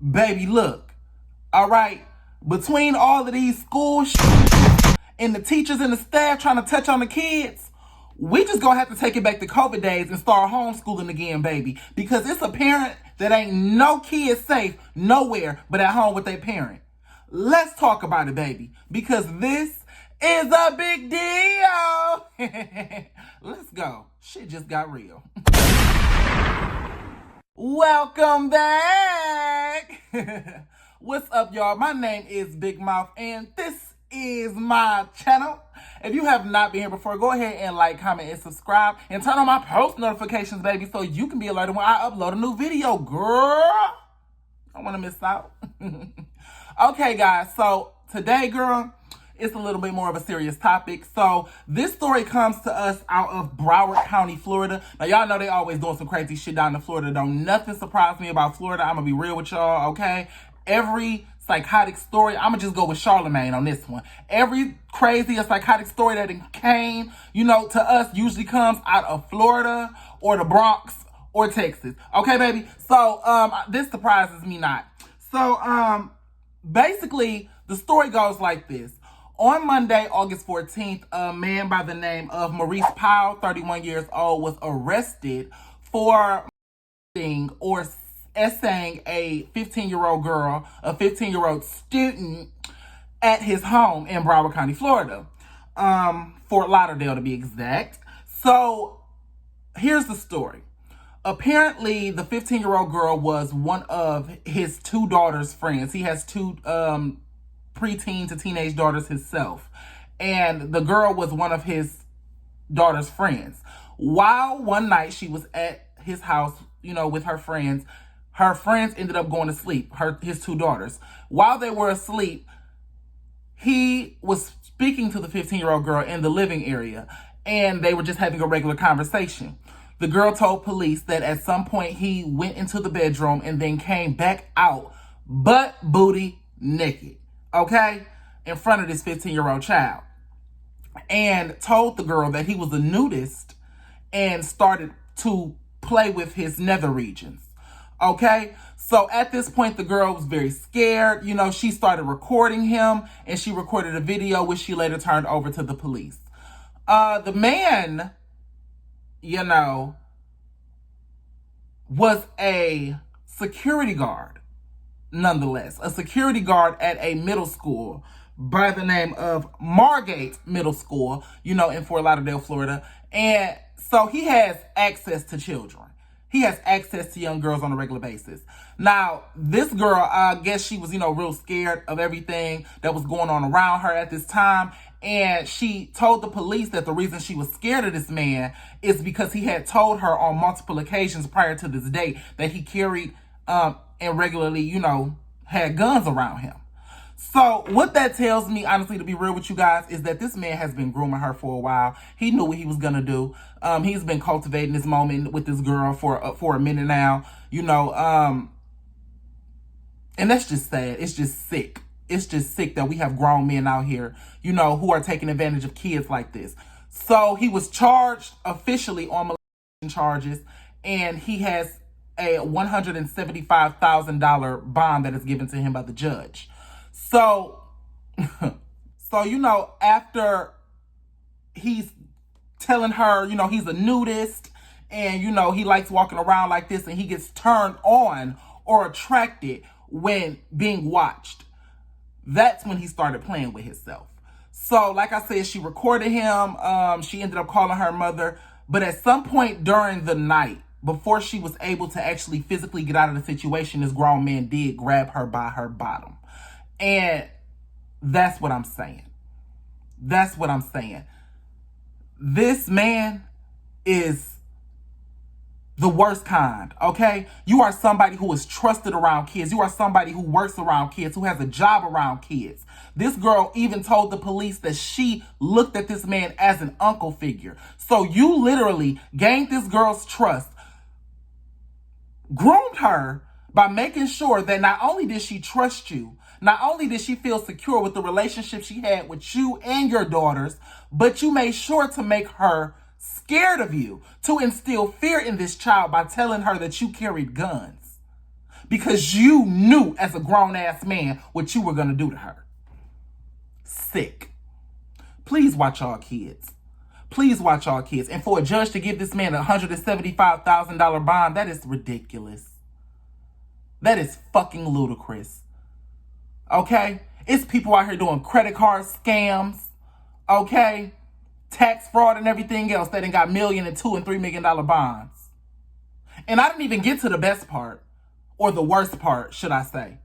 Baby, look, all right, between all of these school and the teachers and the staff trying to touch on the kids, we just gonna have to take it back to COVID days and start homeschooling again, baby. Because it's apparent that ain't no kids safe nowhere but at home with their parent. Let's talk about it, baby. Because this is a big deal. Let's go. Shit just got real. Welcome back. What's up, y'all? My name is Big Mouth, and this is my channel. If you have not been here before, go ahead and like, comment, and subscribe, and turn on my post notifications, baby, so you can be alerted when I upload a new video, girl. Don't want to miss out. Okay, guys, so today, girl, it's a little bit more of a serious topic. So this story comes to us out of Broward County, Florida. Now, y'all know they always doing some crazy shit down in Florida. Don't nothing surprise me about Florida. I'm going to be real with y'all, okay? Every psychotic story, I'm going to just go with Charlemagne on this one. Every crazy or psychotic story that came, to us usually comes out of Florida or the Bronx or Texas. Okay, baby? So this surprises me not. So basically, the story goes like this. On Monday, August 14th, a man by the name of Maurice Powell, 31 years old, was arrested for or essaying a 15-year-old girl, a 15-year-old student, at his home in Broward County, Florida. Fort Lauderdale, to be exact. So, here's the story. Apparently, the 15-year-old girl was one of his two daughters' friends. He has two preteen to teenage daughters himself, and the girl was one of his daughter's friends. While one night she was at his house, with her friends ended up going to sleep, his two daughters. While they were asleep, he was speaking to the 15-year-old girl in the living area, and they were just having a regular conversation. The girl told police that at some point he went into the bedroom and then came back out butt booty naked. Okay, in front of this 15-year-old child, and told the girl that he was a nudist and started to play with his nether regions. Okay, so at this point, the girl was very scared. She started recording him, and she recorded a video, which she later turned over to the police. The man, was a security guard. Nonetheless, a security guard at a middle school by the name of Margate Middle School, in Fort Lauderdale, Florida. And so he has access to children. He has access to young girls on a regular basis. Now, this girl, I guess she was, real scared of everything that was going on around her at this time. And she told the police that the reason she was scared of this man is because he had told her on multiple occasions prior to this date that he carried and regularly, had guns around him. So what that tells me, honestly, to be real with you guys, is that this man has been grooming her for a while. He knew what he was going to do. He's been cultivating this moment with this girl for a minute now, and that's just sad. It's just sick. It's just sick that we have grown men out here, who are taking advantage of kids like this. So he was charged officially on molestation charges, and he has a $175,000 bond that is given to him by the judge. So, after he's telling her, he's a nudist and, he likes walking around like this, and he gets turned on or attracted when being watched. That's when he started playing with himself. So, like I said, she recorded him. She ended up calling her mother. But at some point during the night, before she was able to actually physically get out of the situation, this grown man did grab her by her bottom. And that's what I'm saying. That's what I'm saying. This man is the worst kind, okay? You are somebody who is trusted around kids. You are somebody who works around kids, who has a job around kids. This girl even told the police that she looked at this man as an uncle figure. So you literally gained this girl's trust, groomed her by making sure that not only did she trust you, not only did she feel secure with the relationship she had with you and your daughters, but you made sure to make her scared of you, to instill fear in this child by telling her that you carried guns. because you knew as a grown-ass man what you were going to do to her. Sick. Please watch y'all kids. Please watch y'all kids. And for a judge to give this man a $175,000 bond, that is ridiculous. That is fucking ludicrous. Okay? It's people out here doing credit card scams. Okay? Tax fraud and everything else that ain't got $1 million and $2 and $3 million bonds. And I didn't even get to the best part, or the worst part, should I say.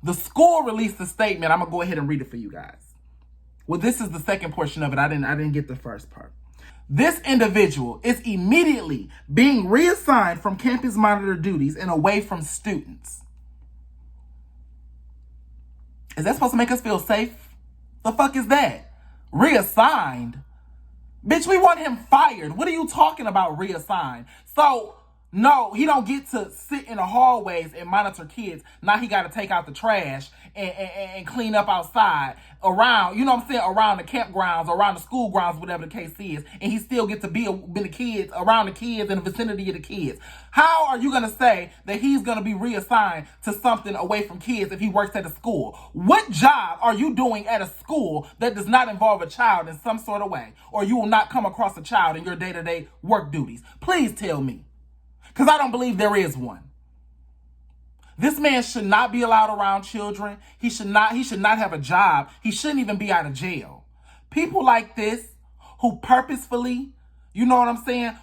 The school released a statement. I'm going to go ahead and read it for you guys. Well, this is the second portion of it. I didn't get the first part. This individual is immediately being reassigned from campus monitor duties and away from students. Is that supposed to make us feel safe? The fuck is that? Reassigned? Bitch, we want him fired. What are you talking about, reassigned? So, no, he don't get to sit in the hallways and monitor kids. Now he got to take out the trash and clean up outside around, you know what I'm saying, around the campgrounds, around the school grounds, whatever the case is. And he still gets to be the kids, around the kids, in the vicinity of the kids. How are you going to say that he's going to be reassigned to something away from kids if he works at a school? What job are you doing at a school that does not involve a child in some sort of way? Or you will not come across a child in your day-to-day work duties? Please tell me. Because I don't believe there is one. This man should not be allowed around children. He should not have a job. He shouldn't even be out of jail. People like this who purposefully, you know what I'm saying,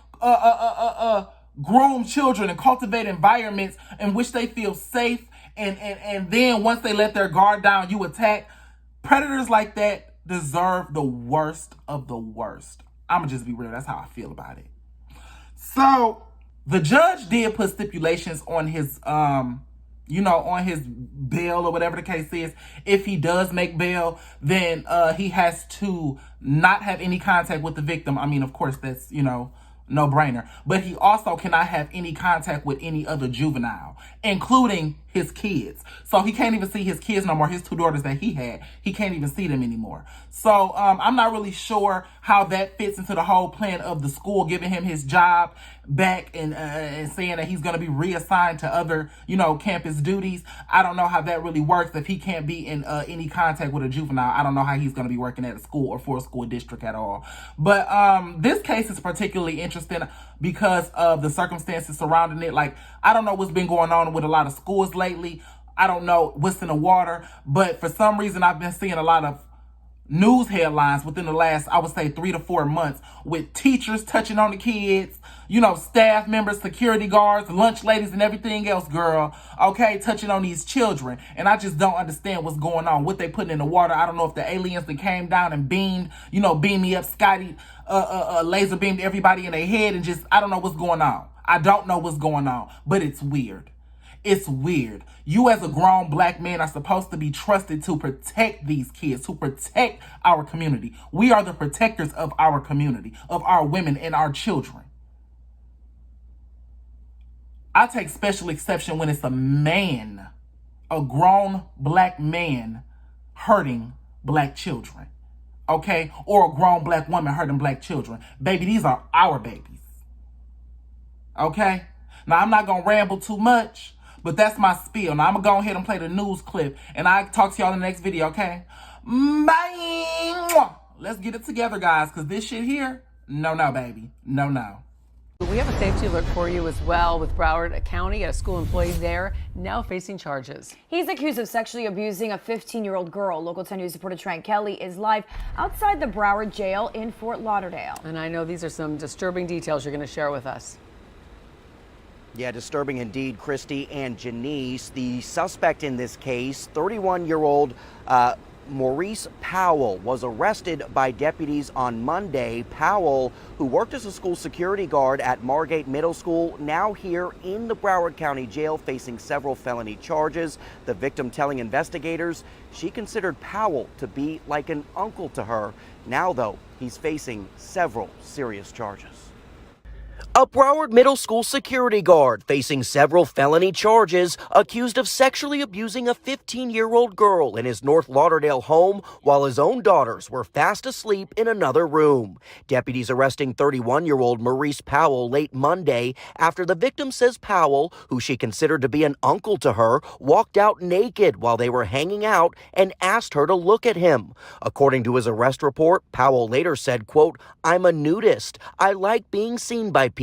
groom children and cultivate environments in which they feel safe, and then once they let their guard down, you attack. Predators like that deserve the worst of the worst. I'm gonna just be real. That's how I feel about it. So the judge did put stipulations on his, on his bail or whatever the case is. If he does make bail, then he has to not have any contact with the victim. I mean, of course, that's, no brainer. But he also cannot have any contact with any other juvenile, including his kids. So he can't even see his kids no more. His two daughters that he had, he can't even see them anymore. So I'm not really sure how that fits into the whole plan of the school giving him his job back and saying that he's going to be reassigned to other, campus duties. I don't know how that really works if he can't be in any contact with a juvenile. I don't know how he's going to be working at a school or for a school district at all. But this case is particularly interesting because of the circumstances surrounding it. Like, I don't know what's been going on with a lot of schools lately. I don't know what's in the water, but for some reason I've been seeing a lot of news headlines within the last, I would say, 3 to 4 months with teachers touching on the kids, staff members, security guards, lunch ladies, and everything else, girl, okay, touching on these children. And I just don't understand what's going on, what they putting in the water. I don't know if the aliens that came down and beamed me up, Scotty, laser beamed everybody in their head, and just, I don't know what's going on. I don't know what's going on, but it's weird. It's weird. You as a grown black man are supposed to be trusted to protect these kids, to protect our community. We are the protectors of our community, of our women and our children. I take special exception when it's a man, a grown black man hurting black children, okay? Or a grown black woman hurting black children. Baby, these are our babies, okay? Now, I'm not going to ramble too much, but that's my spiel. Now, I'm going to go ahead and play the news clip, and I'll talk to y'all in the next video, okay? Bye! Let's get it together, guys, because this shit here, no, baby. No. We have a safety alert for you as well with Broward County. A school employee there now facing charges. He's accused of sexually abusing a 15-year-old girl. Local 10 News reporter Trent Kelly is live outside the Broward jail in Fort Lauderdale. And I know these are some disturbing details you're going to share with us. Yeah, disturbing indeed, Christy and Janice. The suspect in this case, 31-year-old Maurice Powell, was arrested by deputies on Monday. Powell, who worked as a school security guard at Margate Middle School, now here in the Broward County Jail facing several felony charges. The victim telling investigators she considered Powell to be like an uncle to her. Now, though, he's facing several serious charges. A Broward Middle School security guard facing several felony charges, accused of sexually abusing a 15-year-old girl in his North Lauderdale home while his own daughters were fast asleep in another room. Deputies arresting 31-year-old Maurice Powell late Monday after the victim says Powell, who she considered to be an uncle to her, walked out naked while they were hanging out and asked her to look at him. According to his arrest report, Powell later said, quote, "I'm a nudist. I like being seen by people.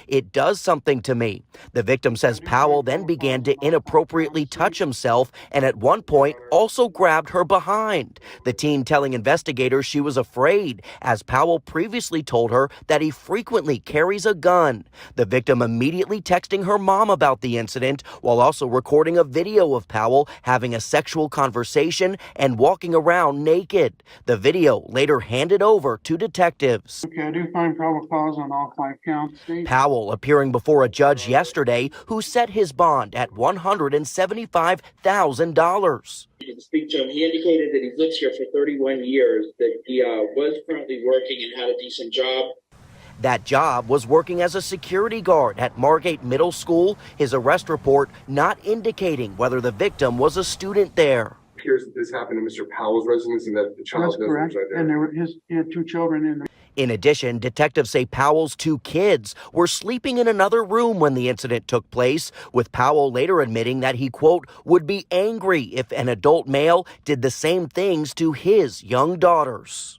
It does something to me." The victim says Powell then began to inappropriately touch himself and at one point also grabbed her behind. The teen telling investigators she was afraid, as Powell previously told her that he frequently carries a gun. The victim immediately texting her mom about the incident while also recording a video of Powell having a sexual conversation and walking around naked. The video later handed over to detectives. Okay, I do find probable cause on all 5 counts. Powell appearing before a judge yesterday who set his bond at $175,000. To speak to him, he indicated that he lived here for 31 years, that he was currently working and had a decent job. That job was working as a security guard at Margate Middle School. His arrest report not indicating whether the victim was a student there. It appears that this happened in Mr. Powell's residence and that the child That's correct. right there. And he had 2 children in there. In addition, detectives say Powell's 2 kids were sleeping in another room when the incident took place, with Powell later admitting that he, quote, would be angry if an adult male did the same things to his young daughters.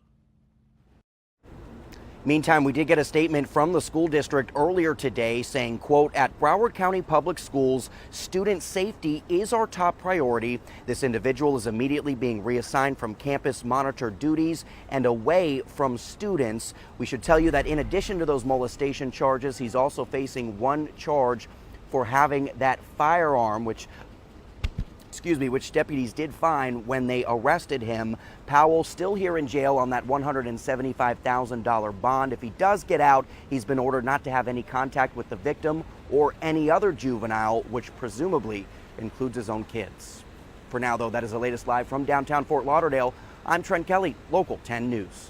Meantime, we did get a statement from the school district earlier today saying, quote, "At Broward County Public Schools, student safety is our top priority. This individual is immediately being reassigned from campus monitor duties and away from students." We should tell you that in addition to those molestation charges, he's also facing 1 charge for having that firearm, which deputies did find when they arrested him. Powell still here in jail on that $175,000 bond. If he does get out, he's been ordered not to have any contact with the victim or any other juvenile, which presumably includes his own kids. For now, though, that is the latest live from downtown Fort Lauderdale. I'm Trent Kelly, Local 10 News.